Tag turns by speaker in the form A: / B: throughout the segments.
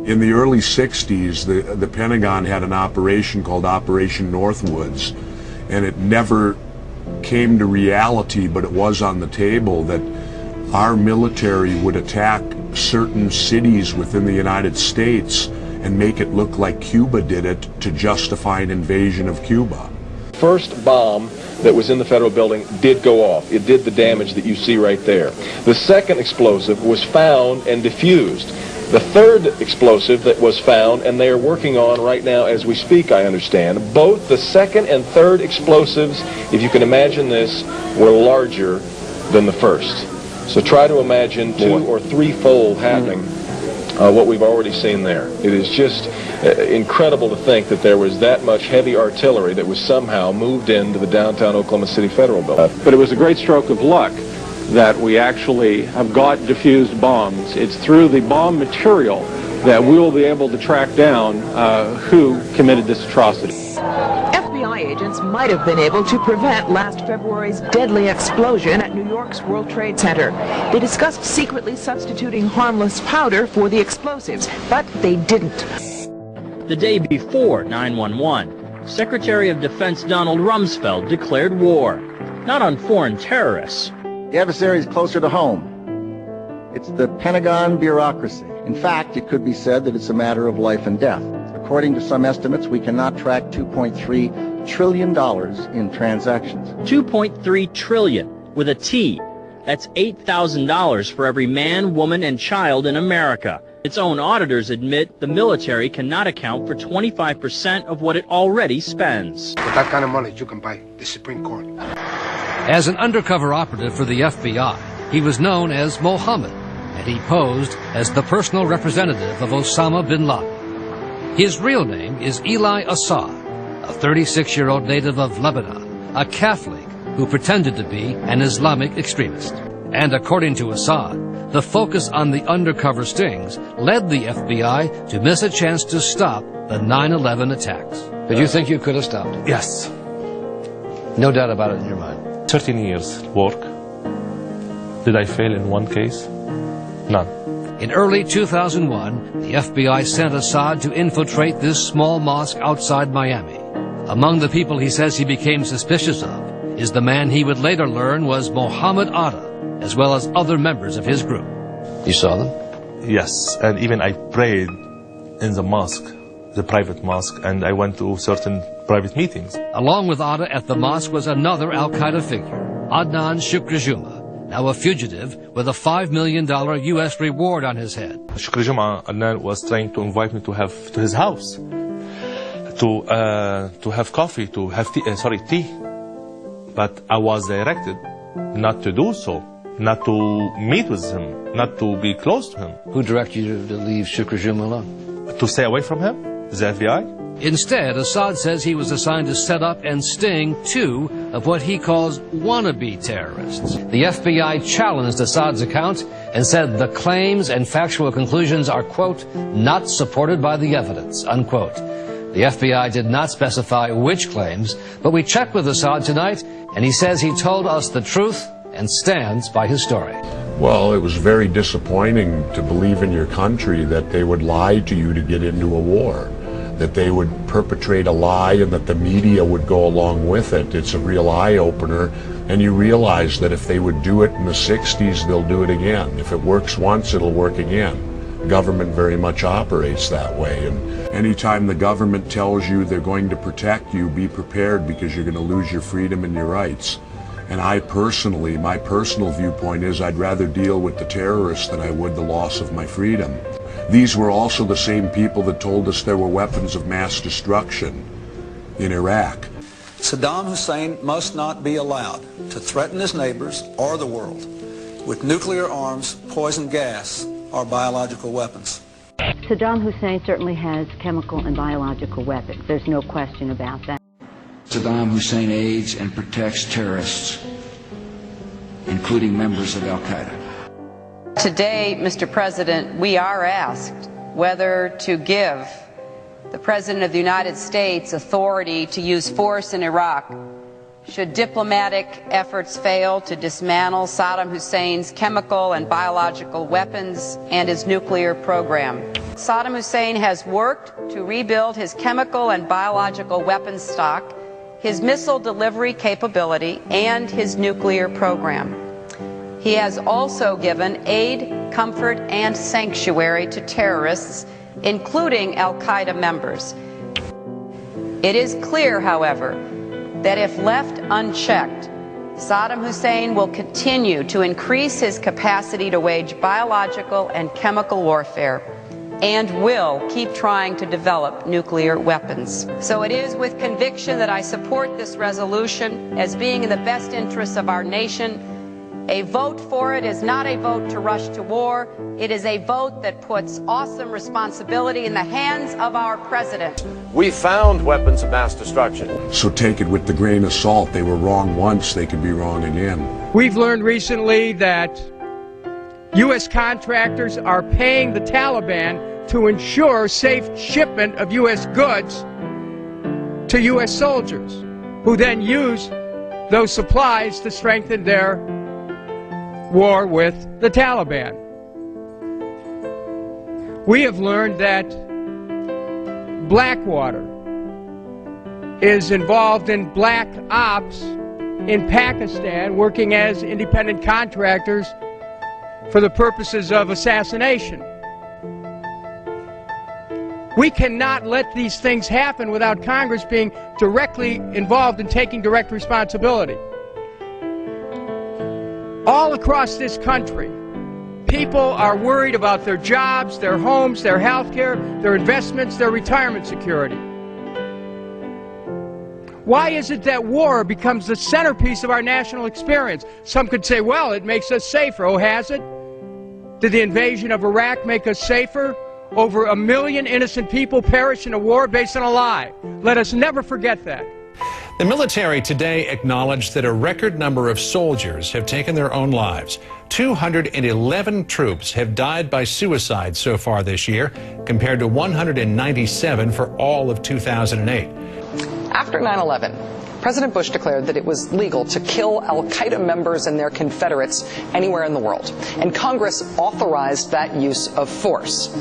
A: In the early 60s, the Pentagon had an operation called Operation Northwoods, and it never came to reality, but it was on the table that our military would attack certain cities within the United States and make it look like Cuba did it to justify an invasion of Cuba.
B: First bomb that was in the federal building did go off. It did the damage that you see right there. The second explosive was found and diffused. The third explosive that was found, and they are working on right now as we speak, I understand, both the second and third explosives, if you can imagine this, were larger than the first. So try to imagine two or threefold happening what we've already seen there. It is just incredible to think that there was that much heavy artillery that was somehow moved into the downtown Oklahoma City Federal Building.
C: But it was a great stroke of luck that we actually have got diffused bombs. It's through the bomb material that we will be able to track down who committed this atrocity.
D: FBI agents might have been able to prevent last February's deadly explosion at New York's World Trade Center. They discussed secretly substituting harmless powder for the explosives, but they didn't.
E: The day before 9/11, Secretary of Defense Donald Rumsfeld declared war, not on foreign terrorists.
F: The adversary is closer to home. It's the Pentagon bureaucracy. In fact, it could be said that it's a matter of life and death. According to some estimates, we cannot track $2.3 trillion in transactions.
E: 2.3 trillion with a T. That's $8,000 for every man, woman, and child in America. Its own auditors admit the military cannot account for 25% of what it already spends.
G: With that kind of money, you can buy the Supreme Court.
H: As an undercover operative for the FBI, he was known as Mohammed, and he posed as the personal representative of Osama bin Laden. His real name is Eli Assad, a 36-year-old native of Lebanon, a Catholic who pretended to be an Islamic extremist. And according to Assad, the focus on the undercover stings led the FBI to miss a chance to stop the 9/11 attacks.
I: But you think you could have stopped it?
J: Yes.
I: No doubt about it in your mind.
J: 13 years work. Did I fail in one case? None.
H: In early 2001, the FBI sent Assad to infiltrate this small mosque outside Miami. Among the people he says he became suspicious of is the man he would later learn was Mohammed Atta, as well as other members of his group.
I: You saw them?
J: Yes, and even I prayed in the mosque, the private mosque, and I went to certain private meetings.
H: Along with Atta at the mosque was another Al-Qaeda figure, Adnan Shukri-Juma, now a fugitive with a $5 million U.S. reward on his head.
J: Shukri-Juma, Adnan was trying to invite me to his house, to have coffee, to have tea. But I was directed not to do so, not to meet with him, not to be close to him.
I: Who directed you to leave Shukri-Juma alone?
J: To stay away from him, the FBI.
H: Instead, Assad says he was assigned to set up and sting two of what he calls wannabe terrorists. The FBI challenged Assad's account and said the claims and factual conclusions are, quote, not supported by the evidence, unquote. The FBI did not specify which claims, but we checked with Assad tonight, and he says he told us the truth and stands by his story.
A: Well, it was very disappointing to believe in your country that they would lie to you to get into a war, that they would perpetrate a lie and that the media would go along with it. It's a real eye-opener, and you realize that if they would do it in the 60s, they'll do it again. If it works once, it'll work again. Government very much operates that way, and anytime the government tells you they're going to protect you, be prepared because you're going to lose your freedom and your rights. And I personally, my personal viewpoint is I'd rather deal with the terrorists than I would the loss of my freedom. These were also the same people that told us there were weapons of mass destruction in Iraq.
K: Saddam Hussein must not be allowed to threaten his neighbors or the world with nuclear arms, poison gas, or biological weapons.
L: Saddam Hussein certainly has chemical and biological weapons. There's no question about that.
M: Saddam Hussein aids and protects terrorists, including members of Al-Qaeda.
N: Today, Mr. President, we are asked whether to give the President of the United States authority to use force in Iraq should diplomatic efforts fail to dismantle Saddam Hussein's chemical and biological weapons and his nuclear program. Saddam Hussein has worked to rebuild his chemical and biological weapons stock, his missile delivery capability, and his nuclear program. He has also given aid, comfort, and sanctuary to terrorists, including al-Qaeda members. It is clear, however, that if left unchecked, Saddam Hussein will continue to increase his capacity to wage biological and chemical warfare and will keep trying to develop nuclear weapons. So it is with conviction that I support this resolution as being in the best interests of our nation. A vote for it is not a vote to rush to war. It is a vote that puts awesome responsibility in the hands of our president.
O: We found weapons of mass destruction.
A: So take it with the grain of salt. They were wrong once, they could be wrong again.
P: We've learned recently that U.S. contractors are paying the Taliban to ensure safe shipment of U.S. goods to U.S. soldiers, who then use those supplies to strengthen their war with the Taliban. We have learned that Blackwater is involved in black ops in Pakistan, working as independent contractors for the purposes of assassination. We cannot let these things happen without Congress being directly involved and taking direct responsibility. All across this country, people are worried about their jobs, their homes, their health care, their investments, their retirement security. Why is it that war becomes the centerpiece of our national experience? Some could say, well, it makes us safer. Oh, has it? Did the invasion of Iraq make us safer? Over 1 million innocent people perished in a war based on a lie. Let us never forget that.
Q: The military today acknowledged that a record number of soldiers have taken their own lives. 211 troops have died by suicide so far this year, compared to 197 for all of 2008.
R: After 9/11, President Bush declared that it was legal to kill al-Qaeda members and their confederates anywhere in the world, and Congress authorized that use of force.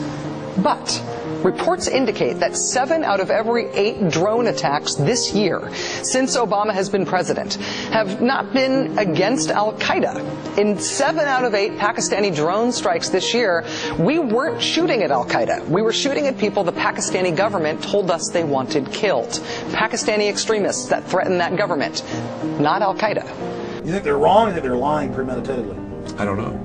R: But reports indicate that 7 out of every 8 drone attacks this year, since Obama has been president, have not been against al-Qaeda. In 7 out of 8 Pakistani drone strikes this year, we weren't shooting at al-Qaeda. We were shooting at people the Pakistani government told us they wanted killed. Pakistani extremists that threaten that government, not al-Qaeda.
S: You think they're wrong, or you think they're lying premeditatedly?
A: I don't know.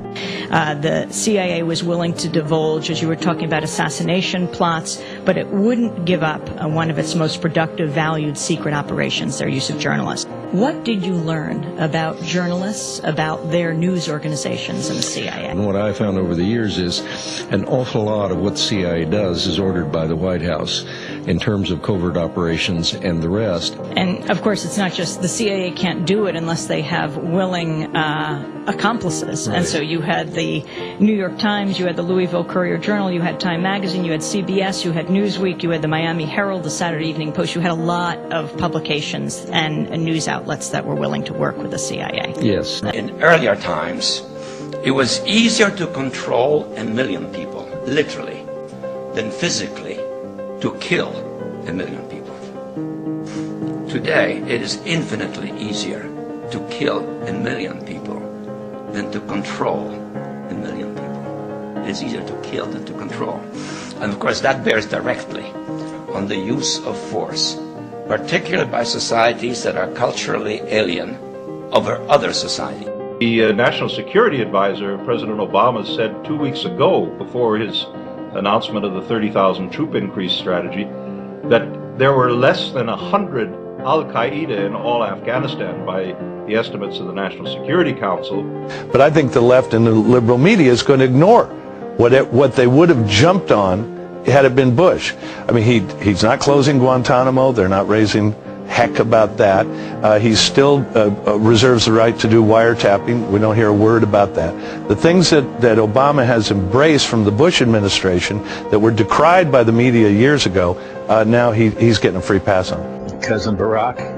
T: The CIA was willing to divulge, as you were talking about, assassination plots, but it wouldn't give up one of its most productive, valued secret operations, their use of journalists. What did you learn about journalists, about their news organizations and the CIA?
U: And what I found over the years is an awful lot of what the CIA does is ordered by the White House in terms of covert operations and the rest.
T: And, of course, it's not just the CIA can't do it unless they have willing accomplices. Right. And so you had the New York Times, you had the Louisville Courier-Journal, you had Time Magazine, you had CBS, you had Newsweek, you had the Miami Herald, the Saturday Evening Post. You had a lot of publications and news outlets that were willing to work with the CIA.
U: Yes.
V: In earlier times, it was easier to control 1 million people, literally, than physically to kill 1 million people. Today, it is infinitely easier to kill 1 million people than to control 1 million people. It is easier to kill than to control. And of course, that bears directly on the use of force, particularly by societies that are culturally alien over other societies.
W: The National Security Advisor, President Obama, said 2 weeks ago, before his announcement of the 30,000 troop increase strategy, that there were less than 100 al-Qaeda in all Afghanistan by the estimates of the National Security Council.
X: But I think the left and the liberal media is going to ignore what they would have jumped on had it been Bush. I mean, he's not closing Guantanamo. They're not raising heck about that. He still reserves the right to do wiretapping. We don't hear a word about that. The things that Obama has embraced from the Bush administration that were decried by the media years ago, now he's getting a free pass on.
Y: Cousin Barack,